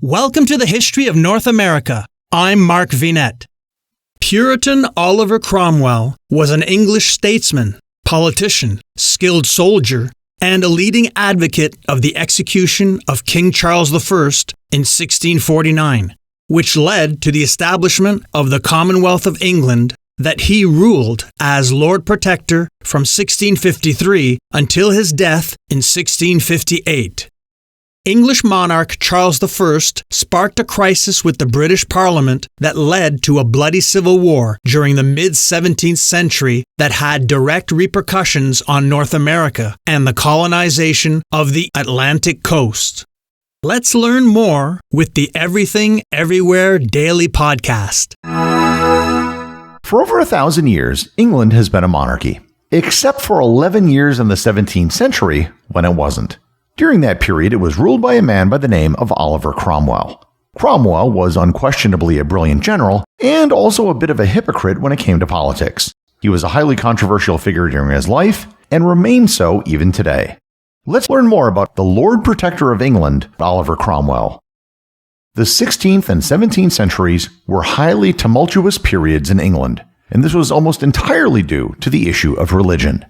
Welcome to the History of North America. I'm Mark Vinette. Puritan Oliver Cromwell was an English statesman, politician, skilled soldier, and a leading advocate of the execution of King Charles I in 1649, which led to the establishment of the Commonwealth of England that he ruled as Lord Protector from 1653 until his death in 1658. English monarch Charles I sparked a crisis with the British Parliament that led to a bloody civil war during the mid-17th century that had direct repercussions on North America and the colonization of the Atlantic coast. Let's learn more with the Everything Everywhere Daily Podcast. For over 1,000 years, England has been a monarchy, except for 11 years in the 17th century when it wasn't. During that period, it was ruled by a man by the name of Oliver Cromwell. Cromwell was unquestionably a brilliant general and also a bit of a hypocrite when it came to politics. He was a highly controversial figure during his life and remains so even today. Let's learn more about the Lord Protector of England, Oliver Cromwell. The 16th and 17th centuries were highly tumultuous periods in England, and this was almost entirely due to the issue of religion.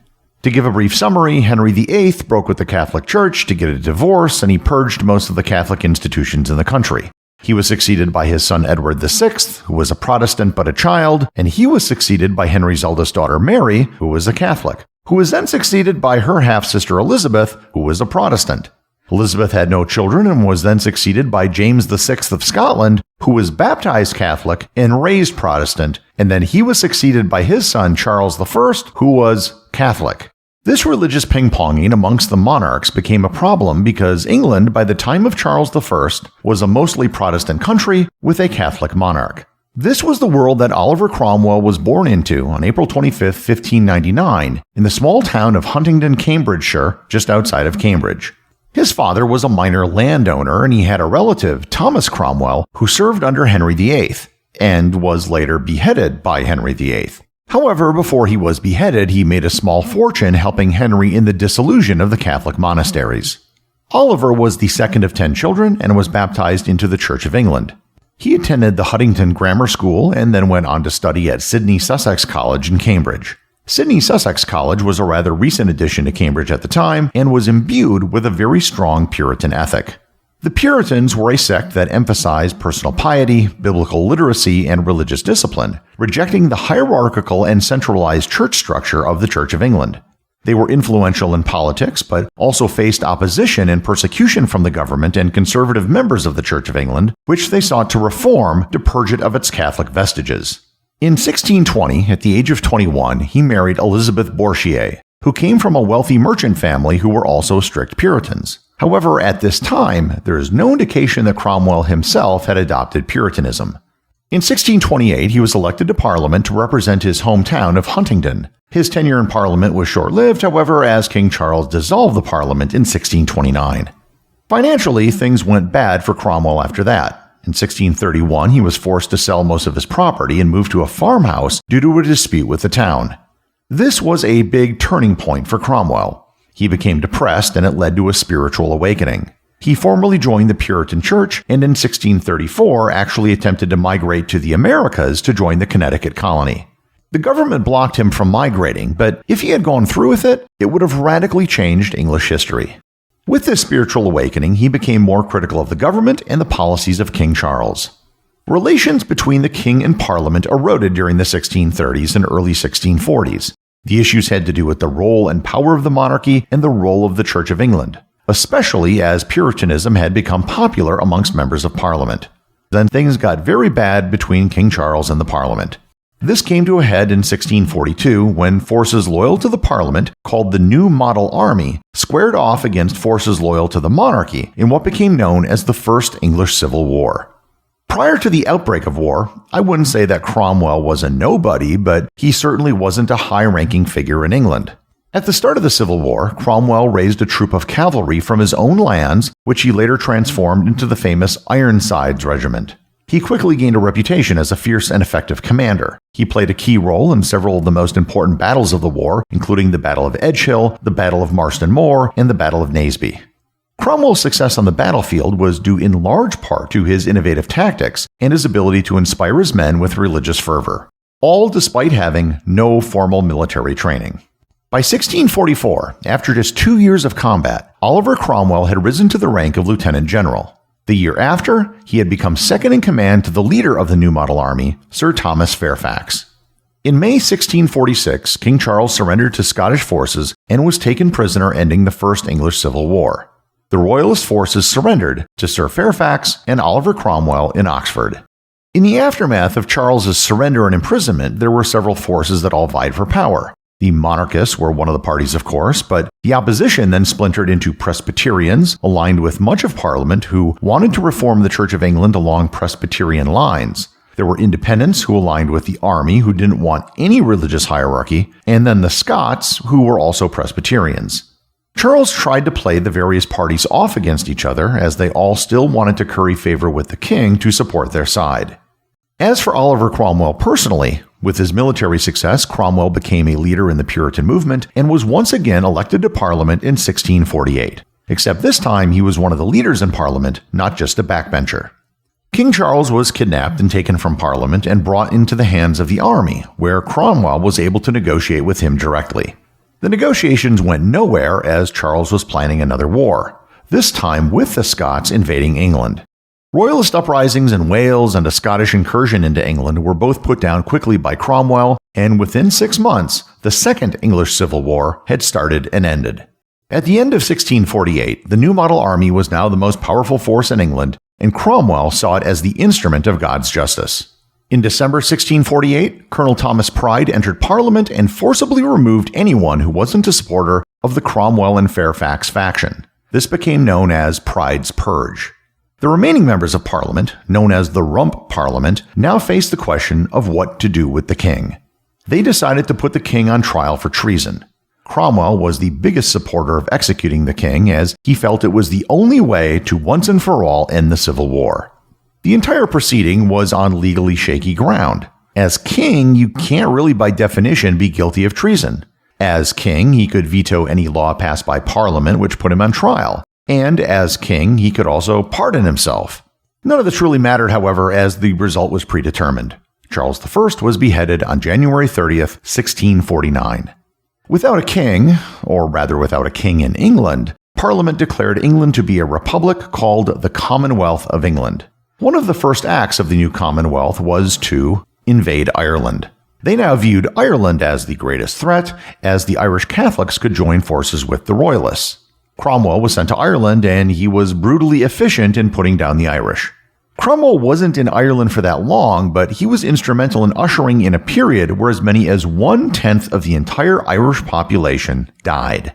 To give a brief summary, Henry VIII broke with the Catholic Church to get a divorce, and he purged most of the Catholic institutions in the country. He was succeeded by his son Edward VI, who was a Protestant but a child, and he was succeeded by Henry's eldest daughter Mary, who was a Catholic, who was then succeeded by her half-sister Elizabeth, who was a Protestant. Elizabeth had no children and was then succeeded by James VI of Scotland, who was baptized Catholic and raised Protestant, and then he was succeeded by his son Charles I, who was Catholic. This religious ping-ponging amongst the monarchs became a problem because England, by the time of Charles I, was a mostly Protestant country with a Catholic monarch. This was the world that Oliver Cromwell was born into on April 25, 1599, in the small town of Huntingdon, Cambridgeshire, just outside of Cambridge. His father was a minor landowner, and he had a relative, Thomas Cromwell, who served under Henry VIII, and was later beheaded by Henry VIII. However, before he was beheaded, he made a small fortune helping Henry in the dissolution of the Catholic monasteries. Oliver was the second of 10 children and was baptized into the Church of England. He attended the Huntingdon Grammar School and then went on to study at Sydney Sussex College in Cambridge. Sydney Sussex College was a rather recent addition to Cambridge at the time and was imbued with a very strong Puritan ethic. The Puritans were a sect that emphasized personal piety, biblical literacy, and religious discipline, rejecting the hierarchical and centralized church structure of the Church of England. They were influential in politics, but also faced opposition and persecution from the government and conservative members of the Church of England, which they sought to reform to purge it of its Catholic vestiges. In 1620, at the age of 21, he married Elizabeth Bourchier, who came from a wealthy merchant family who were also strict Puritans. However, at this time, there is no indication that Cromwell himself had adopted Puritanism. In 1628, he was elected to Parliament to represent his hometown of Huntingdon. His tenure in Parliament was short-lived, however, as King Charles dissolved the Parliament in 1629. Financially, things went bad for Cromwell after that. In 1631, he was forced to sell most of his property and move to a farmhouse due to a dispute with the town. This was a big turning point for Cromwell. He became depressed, and it led to a spiritual awakening. He formally joined the Puritan Church, and in 1634 actually attempted to migrate to the Americas to join the Connecticut colony. The government blocked him from migrating, but if he had gone through with it, it would have radically changed English history. With this spiritual awakening, he became more critical of the government and the policies of King Charles. Relations between the king and Parliament eroded during the 1630s and early 1640s. The issues had to do with the role and power of the monarchy and the role of the Church of England, especially as Puritanism had become popular amongst members of Parliament. Then things got very bad between King Charles and the Parliament. This came to a head in 1642 when forces loyal to the Parliament, called the New Model Army, squared off against forces loyal to the monarchy in what became known as the First English Civil War. Prior to the outbreak of war, I wouldn't say that Cromwell was a nobody, but he certainly wasn't a high-ranking figure in England. At the start of the Civil War, Cromwell raised a troop of cavalry from his own lands, which he later transformed into the famous Ironsides Regiment. He quickly gained a reputation as a fierce and effective commander. He played a key role in several of the most important battles of the war, including the Battle of Edgehill, the Battle of Marston Moor, and the Battle of Naseby. Cromwell's success on the battlefield was due in large part to his innovative tactics and his ability to inspire his men with religious fervor, all despite having no formal military training. By 1644, after just 2 years of combat, Oliver Cromwell had risen to the rank of lieutenant general. The year after, he had become second in command to the leader of the new model army, Sir Thomas Fairfax. In May 1646, King Charles surrendered to Scottish forces and was taken prisoner, ending the First English Civil War. The Royalist forces surrendered to Sir Fairfax and Oliver Cromwell in Oxford. In the aftermath of Charles's surrender and imprisonment, there were several forces that all vied for power. The monarchists were one of the parties, of course, but the opposition then splintered into Presbyterians, aligned with much of Parliament, who wanted to reform the Church of England along Presbyterian lines. There were independents who aligned with the army, who didn't want any religious hierarchy, and then the Scots, who were also Presbyterians. Charles tried to play the various parties off against each other, as they all still wanted to curry favor with the king to support their side. As for Oliver Cromwell personally, with his military success, Cromwell became a leader in the Puritan movement and was once again elected to Parliament in 1648. Except this time he was one of the leaders in Parliament, not just a backbencher. King Charles was kidnapped and taken from Parliament and brought into the hands of the army, where Cromwell was able to negotiate with him directly. The negotiations went nowhere as Charles was planning another war, this time with the Scots invading England. Royalist uprisings in Wales and a Scottish incursion into England were both put down quickly by Cromwell, and within 6 months, the Second English Civil War had started and ended. At the end of 1648, the new model army was now the most powerful force in England, and Cromwell saw it as the instrument of God's justice. In December 1648, Colonel Thomas Pride entered Parliament and forcibly removed anyone who wasn't a supporter of the Cromwell and Fairfax faction. This became known as Pride's Purge. The remaining members of Parliament, known as the Rump Parliament, now faced the question of what to do with the king. They decided to put the king on trial for treason. Cromwell was the biggest supporter of executing the king, as he felt it was the only way to once and for all end the Civil War. The entire proceeding was on legally shaky ground. As king, you can't really by definition be guilty of treason. As king, he could veto any law passed by Parliament which put him on trial. And as king, he could also pardon himself. None of this really mattered, however, as the result was predetermined. Charles I was beheaded on January 30th, 1649. Without a king, or rather without a king in England, Parliament declared England to be a republic called the Commonwealth of England. One of the first acts of the new Commonwealth was to invade Ireland. They now viewed Ireland as the greatest threat, as the Irish Catholics could join forces with the Royalists. Cromwell was sent to Ireland, and he was brutally efficient in putting down the Irish. Cromwell wasn't in Ireland for that long, but he was instrumental in ushering in a period where as many as 1/10 of the entire Irish population died.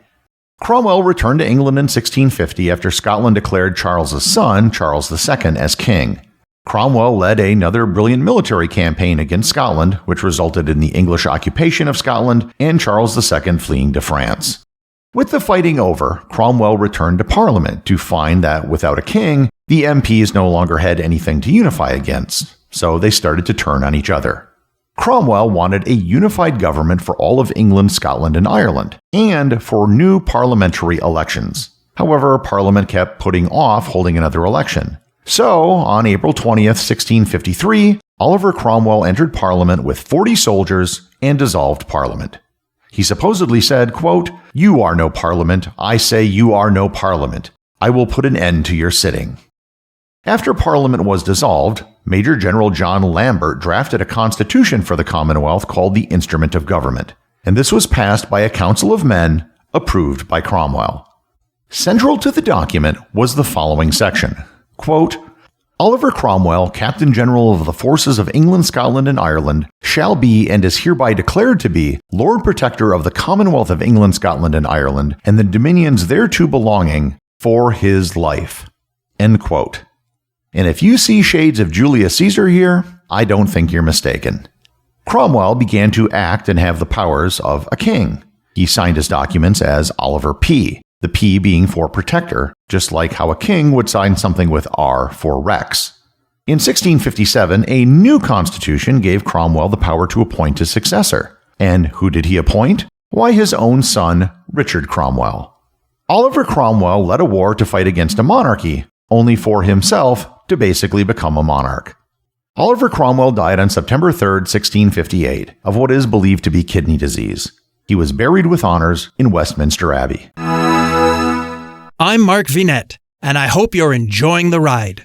Cromwell returned to England in 1650 after Scotland declared Charles's son, Charles II, as king. Cromwell led another brilliant military campaign against Scotland, which resulted in the English occupation of Scotland and Charles II fleeing to France. With the fighting over, Cromwell returned to Parliament to find that without a king, the MPs no longer had anything to unify against, so they started to turn on each other. Cromwell wanted a unified government for all of England, Scotland, and Ireland, and for new parliamentary elections. However, Parliament kept putting off holding another election. So, on April 20th, 1653, Oliver Cromwell entered Parliament with 40 soldiers and dissolved Parliament. He supposedly said, quote, "You are no Parliament. I say you are no Parliament. I will put an end to your sitting." After Parliament was dissolved, Major General John Lambert drafted a constitution for the Commonwealth called the Instrument of Government, and this was passed by a council of men, approved by Cromwell. Central to the document was the following section, quote, "Oliver Cromwell, Captain General of the Forces of England, Scotland, and Ireland, shall be and is hereby declared to be Lord Protector of the Commonwealth of England, Scotland, and Ireland, and the dominions thereto belonging, for his life." End quote. And if you see shades of Julius Caesar here, I don't think you're mistaken. Cromwell began to act and have the powers of a king. He signed his documents as Oliver P., the P being for protector, just like how a king would sign something with R for Rex. In 1657, a new constitution gave Cromwell the power to appoint his successor. And who did he appoint? Why, his own son, Richard Cromwell. Oliver Cromwell led a war to fight against a monarchy, only for himself to basically become a monarch. Oliver Cromwell died on September 3, 1658, of what is believed to be kidney disease. He was buried with honors in Westminster Abbey. I'm Mark Vinette, and I hope you're enjoying the ride.